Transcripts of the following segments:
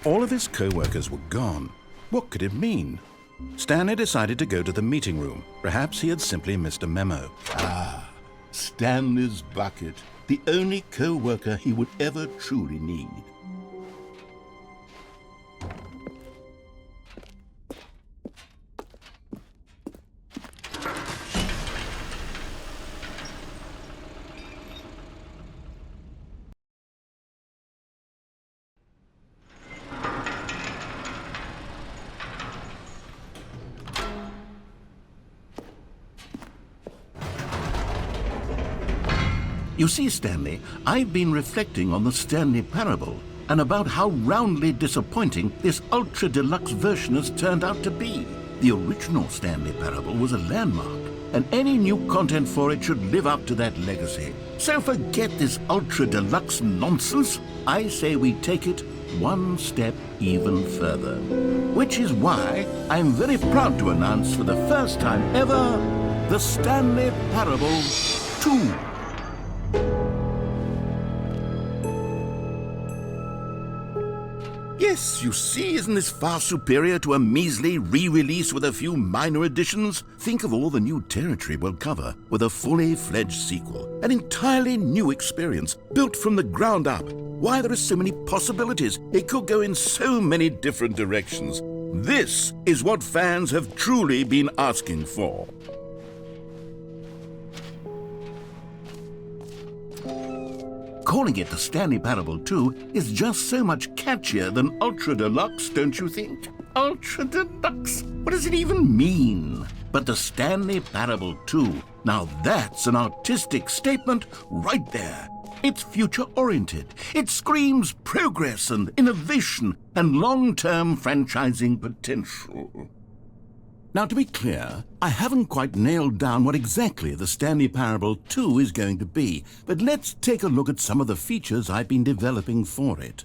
All of his co-workers were gone. What could it mean? Stanley decided to go to the meeting room. Perhaps he had simply missed a memo. Ah, Stanley's bucket. The only co-worker he would ever truly need. You see, Stanley, I've been reflecting on the Stanley parable and about how roundly disappointing this ultra deluxe version has turned out to be. The original Stanley parable was a landmark, and any new content for it should live up to that legacy. So forget this ultra deluxe nonsense. I say we take it one step even further. Which is why I'm very proud to announce for the first time ever, the Stanley Parable 2. Yes, you see, isn't this far superior to a measly re-release with a few minor additions? Think of all the new territory we'll cover with a fully fledged sequel. An entirely new experience, built from the ground up. Why, there are so many possibilities. It could go in so many different directions. This is what fans have truly been asking for. Calling it the Stanley Parable 2 is just so much catchier than Ultra Deluxe, don't you think? Ultra Deluxe? What does it even mean? But the Stanley Parable 2, now that's an artistic statement right there. It's future-oriented. It screams progress and innovation and long-term franchising potential. Now, to be clear, I haven't quite nailed down what exactly the Stanley Parable 2 is going to be, but let's take a look at some of the features I've been developing for it.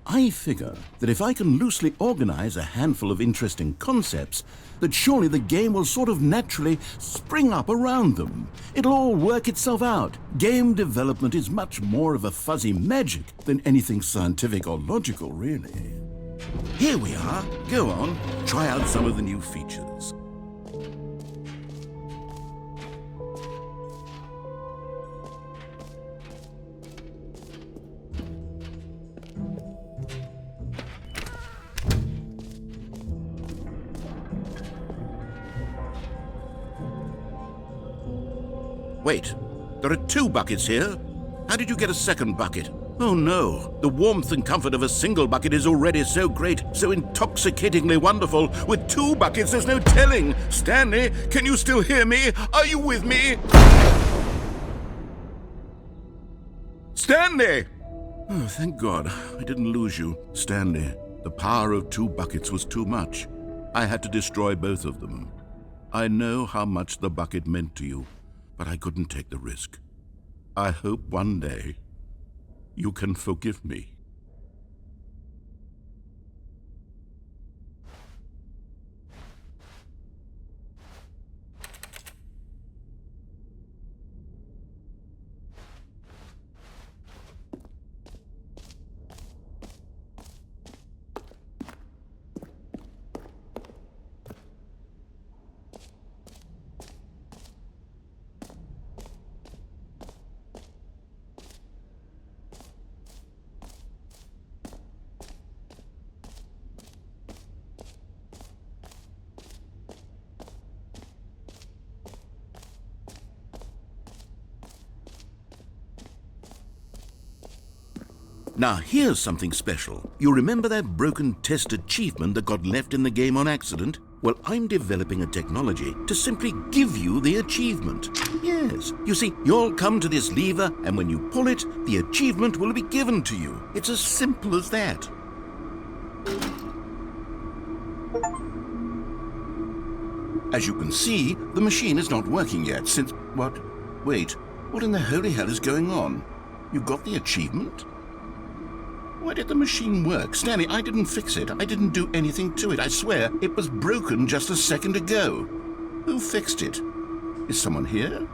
I figure that if I can loosely organize a handful of interesting concepts, that surely the game will sort of naturally spring up around them. It'll all work itself out. Game development is much more of a fuzzy magic than anything scientific or logical, really. Here we are. Go on, try out some of the new features. Wait, there are 2 buckets here? How did you get a second bucket? Oh no, the warmth and comfort of a single bucket is already so great, so intoxicatingly wonderful. With 2 buckets, there's no telling. Stanley, can you still hear me? Are you with me? Stanley! Oh, thank God, I didn't lose you. Stanley, the power of 2 buckets was too much. I had to destroy both of them. I know how much the bucket meant to you, but I couldn't take the risk. I hope one day you can forgive me. Now, here's something special. You remember that broken test achievement that got left in the game on accident? Well, I'm developing a technology to simply give you the achievement. Yes, you see, you'll come to this lever, and when you pull it, the achievement will be given to you. It's as simple as that. As you can see, the machine is not working yet since... What? Wait, what in the holy hell is going on? You got the achievement? Why did the machine work? Stanley, I didn't fix it. I didn't do anything to it. I swear, it was broken just a second ago. Who fixed it? Is someone here?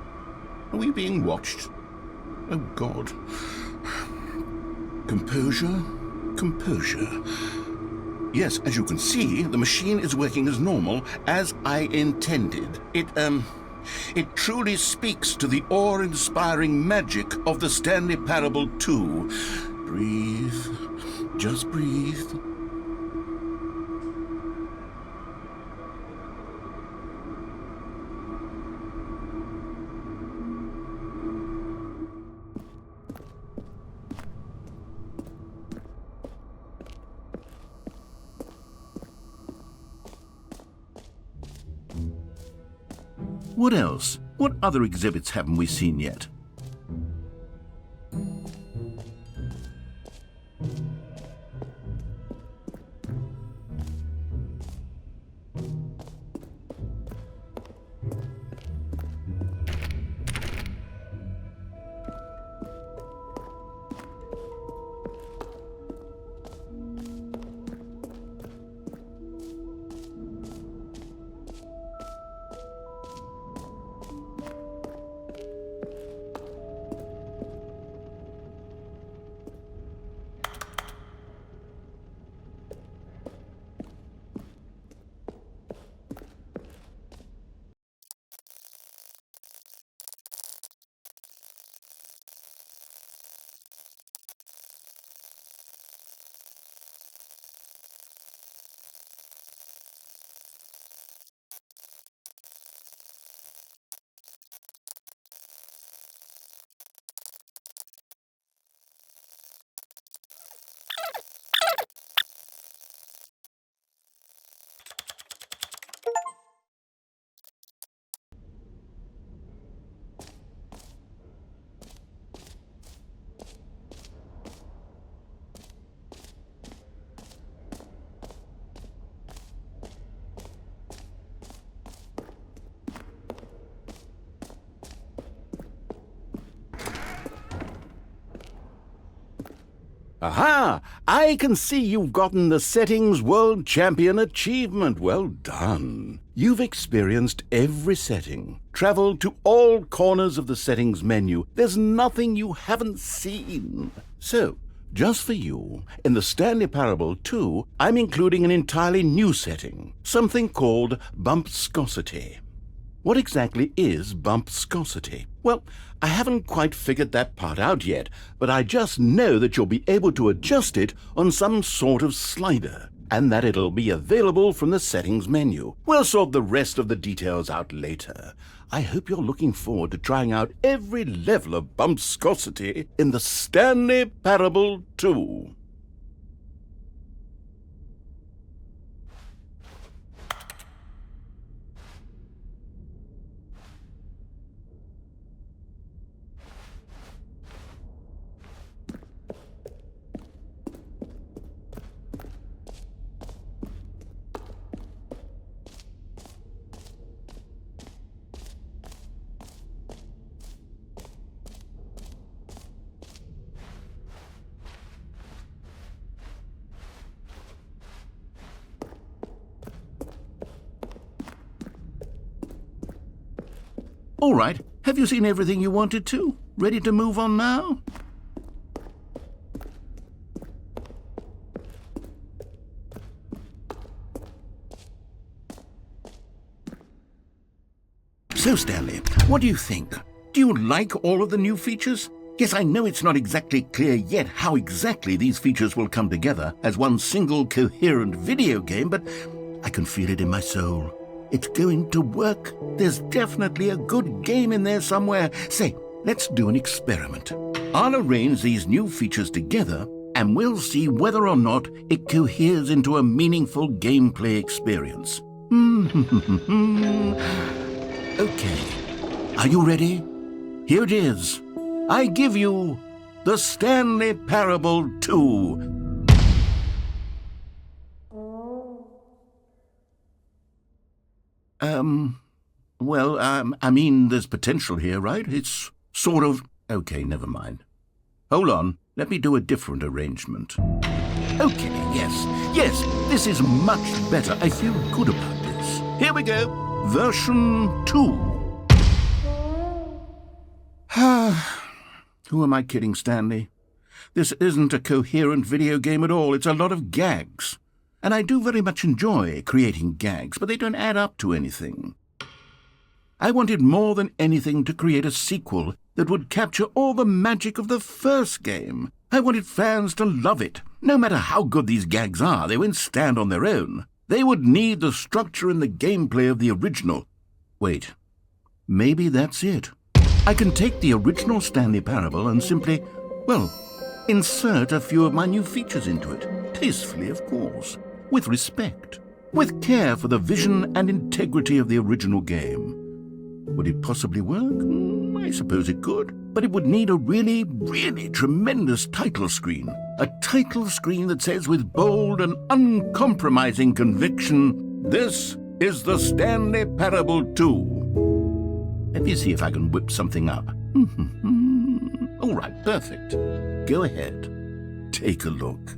Are we being watched? Oh, God. Composure, composure. Yes, as you can see, the machine is working as normal, as I intended. It truly speaks to the awe-inspiring magic of the Stanley Parable 2. Breathe. Just breathe. What else? What other exhibits haven't we seen yet? Aha! I can see you've gotten the Settings World Champion achievement. Well done. You've experienced every setting, traveled to all corners of the settings menu. There's nothing you haven't seen. So, just for you, in the Stanley Parable 2, I'm including an entirely new setting, something called bumpscosity. What exactly is bumpscosity? Well, I haven't quite figured that part out yet, but I just know that you'll be able to adjust it on some sort of slider, and that it'll be available from the settings menu. We'll sort the rest of the details out later. I hope you're looking forward to trying out every level of bumpscosity in the Stanley Parable 2. All right, have you seen everything you wanted to? Ready to move on now? So, Stanley, what do you think? Do you like all of the new features? Yes, I know it's not exactly clear yet how exactly these features will come together as one single coherent video game, but I can feel it in my soul. It's going to work. There's definitely a good game in there somewhere. Say, let's do an experiment. I'll arrange these new features together, and we'll see whether or not it coheres into a meaningful gameplay experience. Okay, are you ready? Here it is. I give you the Stanley Parable 2. I mean, there's potential here, right? It's sort of... Okay, never mind. Hold on, let me do a different arrangement. Okay, yes, this is much better. I feel good about this. Here we go, version 2. Who am I kidding, Stanley? This isn't a coherent video game at all. It's a lot of gags. And I do very much enjoy creating gags, but they don't add up to anything. I wanted more than anything to create a sequel that would capture all the magic of the first game. I wanted fans to love it. No matter how good these gags are, they won't stand on their own. They would need the structure and the gameplay of the original. Wait, maybe that's it. I can take the original Stanley Parable and simply, well, insert a few of my new features into it. Tastefully, of course. With respect. With care for the vision and integrity of the original game. Would it possibly work? I suppose it could. But it would need a really, really tremendous title screen. A title screen that says with bold and uncompromising conviction, "This is the Stanley Parable 2. Let me see if I can whip something up. All right, perfect. Go ahead. Take a look.